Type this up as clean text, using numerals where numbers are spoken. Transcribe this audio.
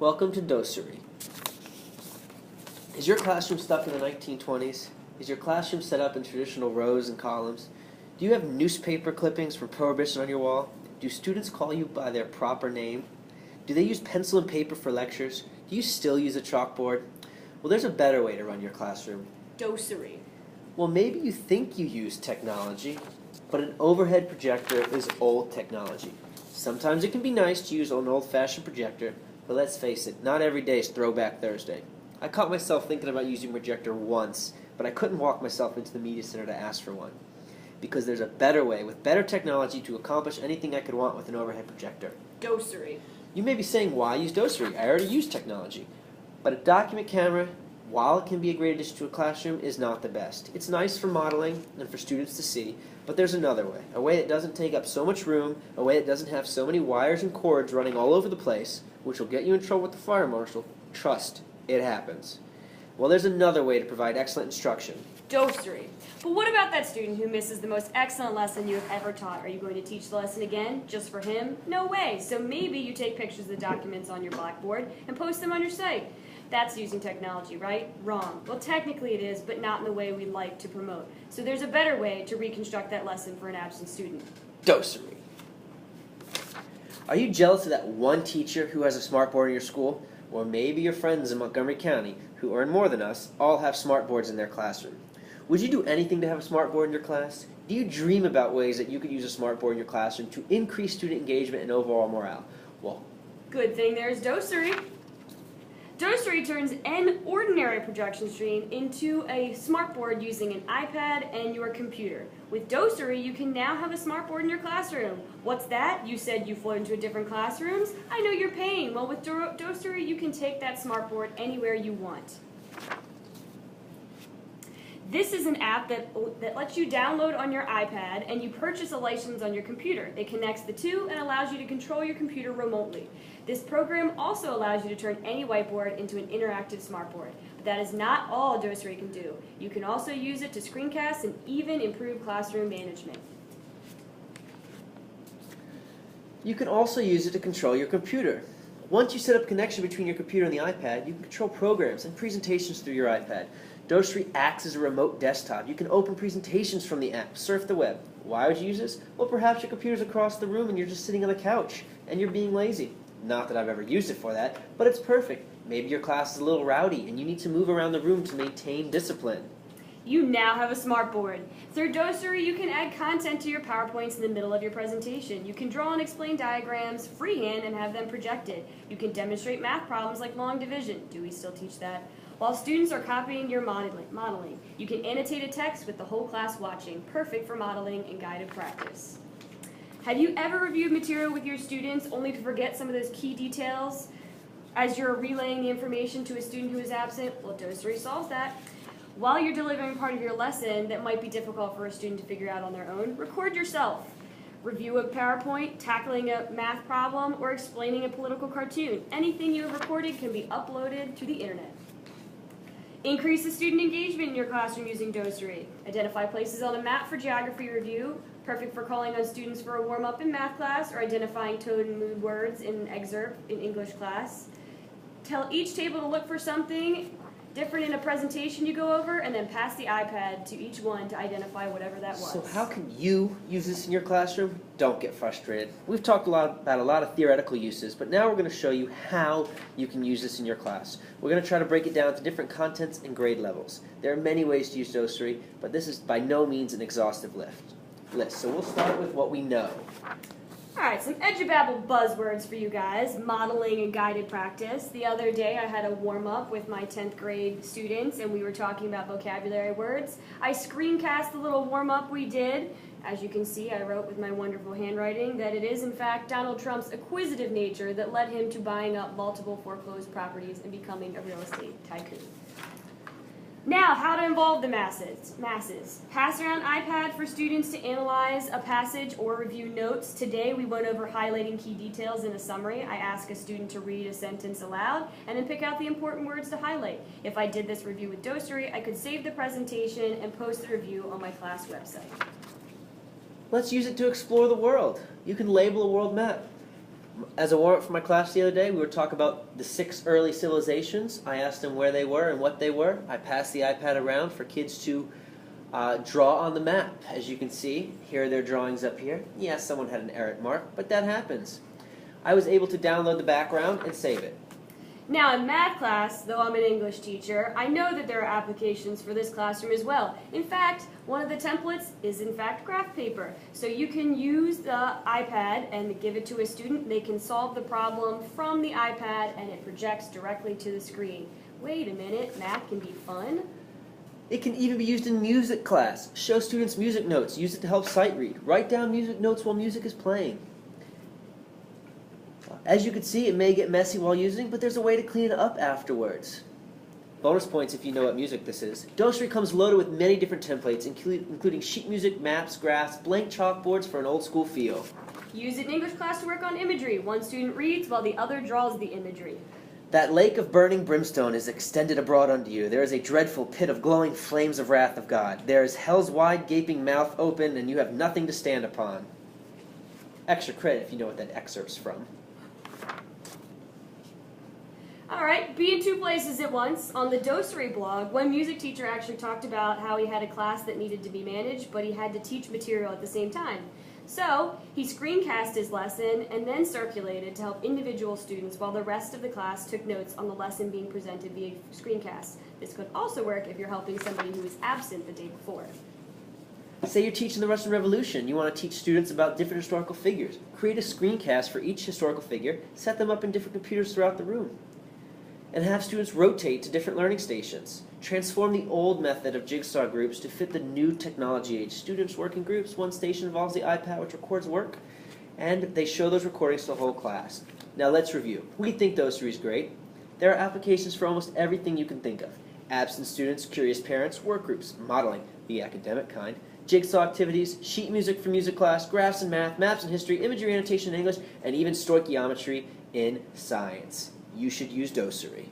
Welcome to Doceri. Is your classroom stuck in the 1920s? Is your classroom set up in traditional rows and columns? Do you have newspaper clippings from Prohibition on your wall? Do students call you by their proper name? Do they use pencil and paper for lectures? Do you still use a chalkboard? Well, there's a better way to run your classroom. Doceri. Well, maybe you think you use technology, but an overhead projector is old technology. Sometimes it can be nice to use an old-fashioned projector, but let's face it, not every day is Throwback Thursday. I caught myself thinking about using a projector once, but I couldn't walk myself into the media center to ask for one. Because there's a better way, with better technology, to accomplish anything I could want with an overhead projector. Doceri. You may be saying, why use Doceri? I already use technology. But a document camera, while it can be a great addition to a classroom, is not the best. It's nice for modeling and for students to see, but there's another way. A way that doesn't take up so much room, a way that doesn't have so many wires and cords running all over the place, which will get you in trouble with the fire marshal. Trust, it happens. Well, there's another way to provide excellent instruction. Doceri. But what about that student who misses the most excellent lesson you have ever taught? Are you going to teach the lesson again, just for him? No way. So maybe you take pictures of the documents on your blackboard and post them on your site. That's using technology, right? Wrong. Well, technically it is, but not in the way we'd like to promote. So there's a better way to reconstruct that lesson for an absent student. Doceri. Are you jealous of that one teacher who has a smartboard in your school? Or maybe your friends in Montgomery County, who earn more than us, all have smartboards in their classroom. Would you do anything to have a smartboard in your class? Do you dream about ways that you could use a smartboard in your classroom to increase student engagement and overall morale? Well, good thing there's Doceri. Doceri turns an ordinary projection screen into a smartboard using an iPad and your computer. With Doceri, you can now have a smartboard in your classroom. What's that? You said you float into different classrooms? I know your pain. Well, with Doceri, you can take that smartboard anywhere you want. This is an app that lets you download on your iPad and you purchase a license on your computer. It connects the two and allows you to control your computer remotely. This program also allows you to turn any whiteboard into an interactive smartboard. But that is not all Doceri can do. You can also use it to screencast and even improve classroom management. you can also use it to control your computer. Once you set up connection between your computer and the iPad, you can control programs and presentations through your iPad. Doceri acts as a remote desktop. You can open presentations from the app, surf the web. Why would you use this? Well, perhaps your computer's across the room and you're just sitting on the couch and you're being lazy. Not that I've ever used it for that, but it's perfect. Maybe your class is a little rowdy and you need to move around the room to maintain discipline. You now have a smartboard. Through Doceri, you can add content to your PowerPoints in the middle of your presentation. You can draw and explain diagrams freehand and have them projected. You can demonstrate math problems like long division. Do we still teach that? While students are copying your modeling, you can annotate a text with the whole class watching. Perfect for modeling and guided practice. Have you ever reviewed material with your students only to forget some of those key details as you're relaying the information to a student who is absent? Well, Doceri solves that. While you're delivering part of your lesson that might be difficult for a student to figure out on their own, record yourself. Review a PowerPoint, tackling a math problem, or explaining a political cartoon. Anything you have recorded can be uploaded to the internet. Increase the student engagement in your classroom using Doceri. Identify places on a map for geography review, perfect for calling on students for a warm-up in math class or identifying tone and mood words in an excerpt in English class. Tell each table to look for something different in a presentation you go over, and then pass the iPad to each one to identify whatever that was. So how can you use this in your classroom? Don't get frustrated. We've talked about a lot of theoretical uses, but now we're going to show you how you can use this in your class. We're going to try to break it down to different contents and grade levels. There are many ways to use Doceri, but this is by no means an exhaustive list. So we'll start with what we know. Alright, some edubabble buzzwords for you guys. Modeling and guided practice. The other day I had a warm-up with my 10th grade students and we were talking about vocabulary words. I screencast the little warm-up we did. As you can see, I wrote with my wonderful handwriting that it is in fact Donald Trump's acquisitive nature that led him to buying up multiple foreclosed properties and becoming a real estate tycoon. Now, how to involve the masses. Pass around iPad for students to analyze a passage or review notes. Today we went over highlighting key details in a summary. I asked a student to read a sentence aloud and then pick out the important words to highlight. If I did this review with Doceri, I could save the presentation and post the review on my class website. Let's use it to explore the world. You can label a world map. As a warm-up for my class the other day, we were talking about the 6 early civilizations. I asked them where they were and what they were. I passed the iPad around for kids to draw on the map. As you can see, here are their drawings up here. Yes, someone had an error mark, but that happens. I was able to download the background and save it. Now in math class, though I'm an English teacher, I know that there are applications for this classroom as well. In fact, one of the templates is in fact graph paper. So you can use the iPad and give it to a student. They can solve the problem from the iPad and it projects directly to the screen. Wait a minute, math can be fun? It can even be used in music class. Show students music notes. Use it to help sight read. Write down music notes while music is playing. As you can see, it may get messy while using, but there's a way to clean it up afterwards. Bonus points if you know what music this is. Doceri comes loaded with many different templates, including sheet music, maps, graphs, blank chalkboards for an old school feel. Use it in English class to work on imagery. One student reads while the other draws the imagery. That lake of burning brimstone is extended abroad unto you. There is a dreadful pit of glowing flames of wrath of God. There is hell's wide gaping mouth open, and you have nothing to stand upon. Extra credit if you know what that excerpt's from. Alright, be in 2 places at once. On the Doceri blog, one music teacher actually talked about how he had a class that needed to be managed, but he had to teach material at the same time. So, he screencast his lesson and then circulated to help individual students while the rest of the class took notes on the lesson being presented via screencast. This could also work if you're helping somebody who was absent the day before. Say you're teaching the Russian Revolution. You want to teach students about different historical figures. Create a screencast for each historical figure, set them up in different computers throughout the room, and have students rotate to different learning stations. Transform the old method of jigsaw groups to fit the new technology age. Students work in groups. One station involves the iPad, which records work, and they show those recordings to the whole class. Now let's review. We think Doceri is great. There are applications for almost everything you can think of. Absent students, curious parents, work groups, modeling, the academic kind, jigsaw activities, sheet music for music class, graphs and math, maps and history, imagery annotation in English, and even stoichiometry in science. You should use Doceri.